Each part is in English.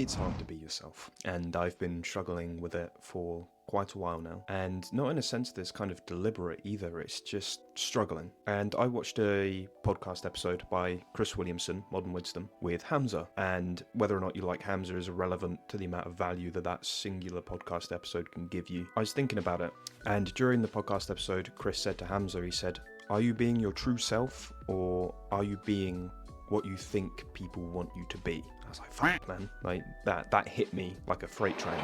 It's hard to be yourself, and I've been struggling with it for quite a while now, and not in a sense that's kind of deliberate either, it's just struggling. And I watched a podcast episode by Chris Williamson, Modern Wisdom, with Hamza, and whether or not you like Hamza is irrelevant to the amount of value that singular podcast episode can give you. I was thinking about it, and during the podcast episode, Chris said to Hamza, he said, "Are you being your true self, or are you being what you think people want you to be?" I was like, fuck, man. Like, that hit me like a freight train.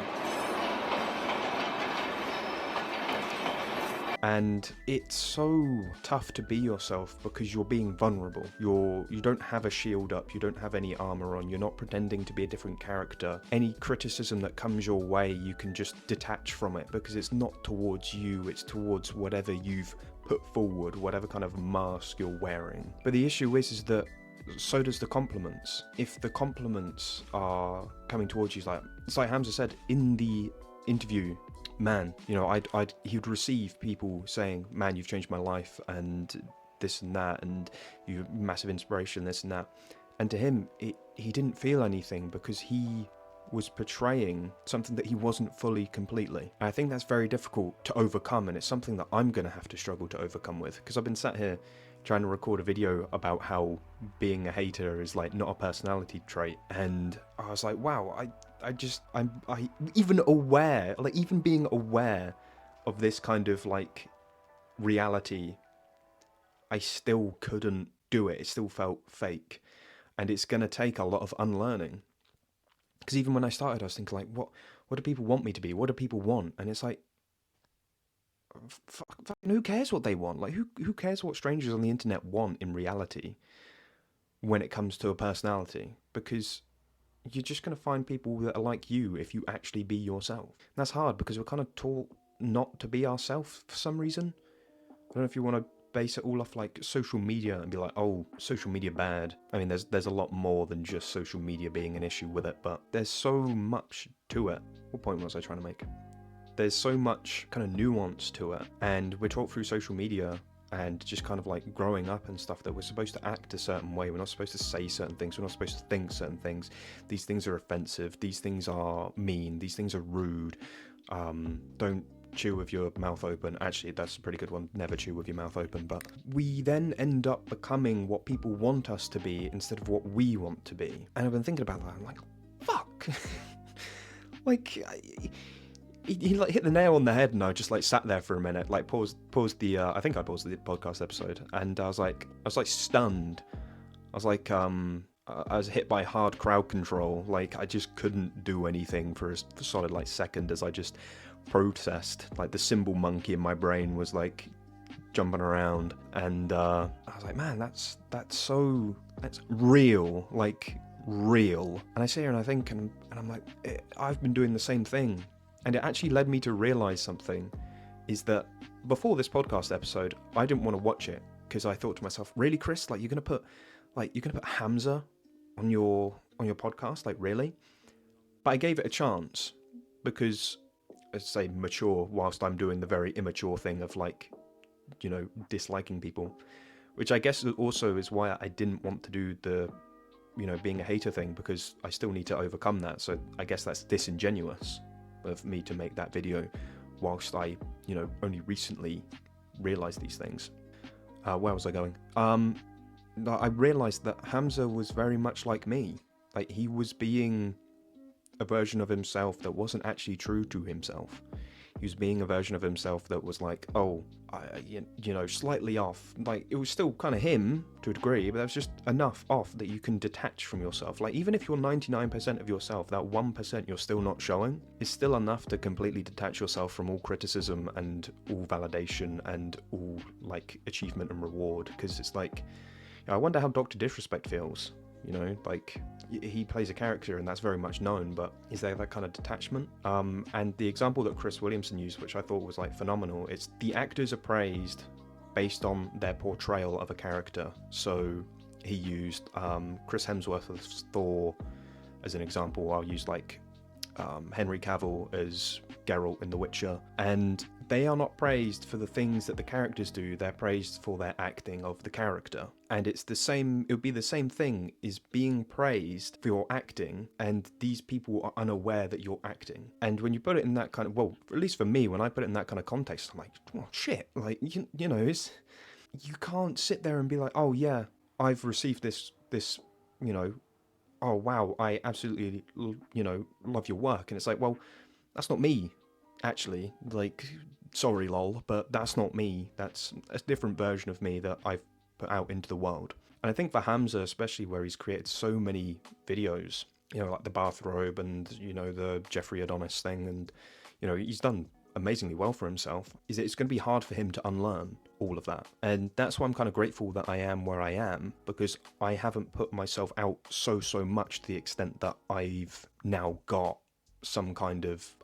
And it's so tough to be yourself because you're being vulnerable. You don't have a shield up, you don't have any armor on, you're not pretending to be a different character. Any criticism that comes your way, you can just detach from it because it's not towards you, it's towards whatever you've put forward, whatever kind of mask you're wearing. But the issue is that so does the compliments. If the compliments are coming towards you, it's like Hamza said in the interview, man, he would receive people saying, "Man, you've changed my life," and this and that, and you're massive inspiration, this and that. And to him, he didn't feel anything because he was portraying something that he wasn't fully completely. I think that's very difficult to overcome, and it's something that I'm going to have to struggle to overcome with, because I've been sat here trying to record a video about how being a hater is like not a personality trait, and I was like, wow, I'm even aware, like even being aware of this kind of like reality, I still couldn't do it. It still felt fake, and it's gonna take a lot of unlearning. Because even when I started, I was thinking like, what do people want me to be? What do people want? And it's like, fucking who cares what they want? Like, who cares what strangers on the internet want in reality when it comes to a personality? Because you're just going to find people that are like you if you actually be yourself. And that's hard because we're kind of taught not to be ourselves for some reason. I don't know if you want to base it all off like social media and be like, oh, social media bad. I mean, there's a lot more than just social media being an issue with it, but there's so much to it. What point was I trying to make? There's so much kind of nuance to it, and we're taught through social media and just kind of like growing up and stuff that we're supposed to act a certain way. We're not supposed to say certain things. We're not supposed to think certain things. These things are offensive. These things are mean. These things are rude. Don't chew with your mouth open. Actually, that's a pretty good one. Never chew with your mouth open. But we then end up becoming what people want us to be instead of what we want to be. And I've been thinking about that. I'm like, fuck. Like, he like hit the nail on the head, and I just like sat there for a minute, like paused the I think I paused the podcast episode, and I was like stunned. I was like I was hit by hard crowd control. Like I just couldn't do anything for a solid like second as I just processed. Like the symbol monkey in my brain was like jumping around, and I was like, man, that's real, like real. And I sit here and I think, and I'm like, I've been doing the same thing. And it actually led me to realize something, is that before this podcast episode, I didn't want to watch it because I thought to myself, really, Chris, like you're gonna put Hamza on your podcast, like really? But I gave it a chance because, let's say, mature, whilst I'm doing the very immature thing of like, disliking people, which I guess also is why I didn't want to do the, being a hater thing, because I still need to overcome that. So I guess that's disingenuous of me to make that video whilst I, only recently realized these things. Where was I going? I realized that Hamza was very much like me. Like he was being a version of himself that wasn't actually true to himself. He was being a version of himself that was like, slightly off. Like, it was still kind of him to a degree, but that was just enough off that you can detach from yourself. Like, even if you're 99% of yourself, that 1% you're still not showing is still enough to completely detach yourself from all criticism and all validation and all, like, achievement and reward. Because it's like, I wonder how Dr. Disrespect feels. Like he plays a character and that's very much known, but is there that kind of detachment? And the example that Chris Williamson used, which I thought was like phenomenal, it's the actors are praised based on their portrayal of a character. So he used Chris Hemsworth's Thor as an example. I'll use like Henry Cavill as Geralt in The Witcher, and they are not praised for the things that the characters do, they're praised for their acting of the character. And it would be the same thing, is being praised for your acting, and these people are unaware that you're acting. And when you put it in that kind of, well, at least for me, when I put it in that kind of context, I'm like, oh shit, like, you know, you can't sit there and be like, oh yeah, I've received this, you know, oh wow, I absolutely, you know, love your work. And it's like, well, that's not me, actually. Like, sorry lol, but that's not me. That's a different version of me that I've put out into the world. And I think for Hamza, especially, where he's created so many videos, you know, like the bathrobe and, you know, the Jeffrey Adonis thing, and, you know, he's done amazingly well for himself, is that it's going to be hard for him to unlearn all of that. And that's why I'm kind of grateful that I am where I am, because I haven't put myself out so much to the extent that I've now got some kind of...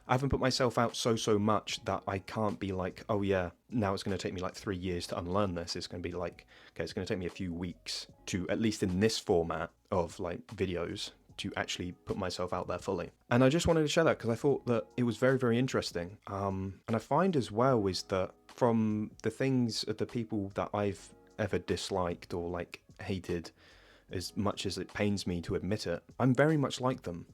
I haven't put myself out so much that I can't be like, oh yeah, now it's going to take me like 3 years to unlearn this. It's going to be like, okay, it's going to take me a few weeks to, at least in this format of like videos, to actually put myself out there fully. And I just wanted to share that because I thought that it was very interesting. And I find as well is that from the things of the people that I've ever disliked or like hated, as much as it pains me to admit it, I'm very much like them.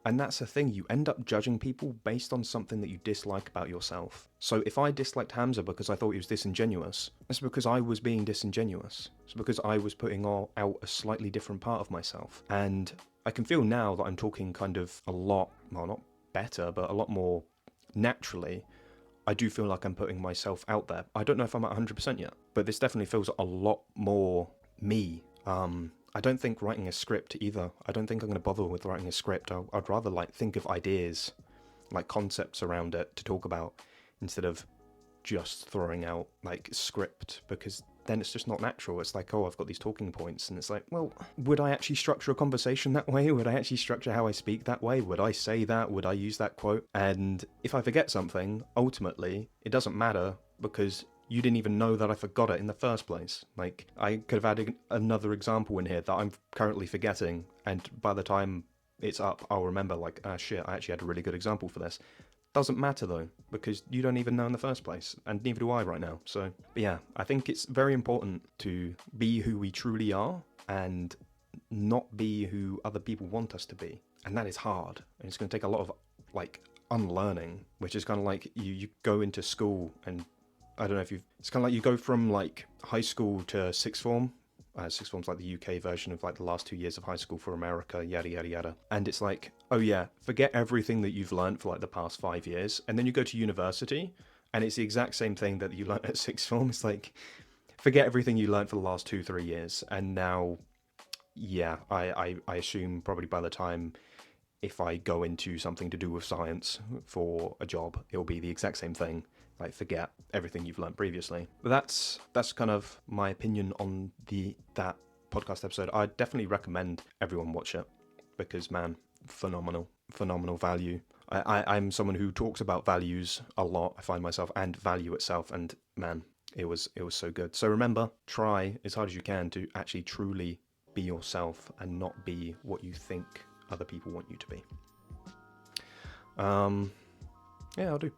And that's the thing, you end up judging people based on something that you dislike about yourself. So if I disliked Hamza because I thought he was disingenuous, it's because I was being disingenuous. It's because I was putting out a slightly different part of myself. And I can feel now that I'm talking kind of a lot, well, not better, but a lot more naturally. I do feel like I'm putting myself out there. I don't know if I'm at 100% yet, but this definitely feels a lot more me. I don't think writing a script either. I don't think I'm going to bother with writing a script. I'd rather like think of ideas, like concepts around it to talk about, instead of just throwing out like script, because then it's just not natural. It's like, oh, I've got these talking points, and it's like, well, would I actually structure a conversation that way? Would I actually structure how I speak that way? Would I say that? Would I use that quote? And if I forget something, ultimately, it doesn't matter, because you didn't even know that I forgot it in the first place. Like, I could have added another example in here that I'm currently forgetting, and by the time it's up, I'll remember, like, ah shit, I actually had a really good example for this. Doesn't matter though, because you don't even know in the first place, and neither do I right now. So, but yeah, I think it's very important to be who we truly are, and not be who other people want us to be. And that is hard, and it's going to take a lot of, like, unlearning, which is kind of like you go into school, and I don't know if it's kind of like you go from like high school to sixth form. Sixth form's like the UK version of like the last 2 years of high school for America, yada yada yada. And it's like, oh yeah, forget everything that you've learned for like the past 5 years, and then you go to university, and it's the exact same thing that you learned at sixth form. It's like, forget everything you learned for the last 2-3 years, and now, yeah, I assume probably by the time if I go into something to do with science for a job, it'll be the exact same thing. Like, forget everything you've learned previously. But that's kind of my opinion on that podcast episode. I definitely recommend everyone watch it, because man, phenomenal value. I'm someone who talks about values a lot. I find myself, and value itself, and man, it was so good. So remember, try as hard as you can to actually truly be yourself and not be what you think other people want you to be. Yeah, I'll do.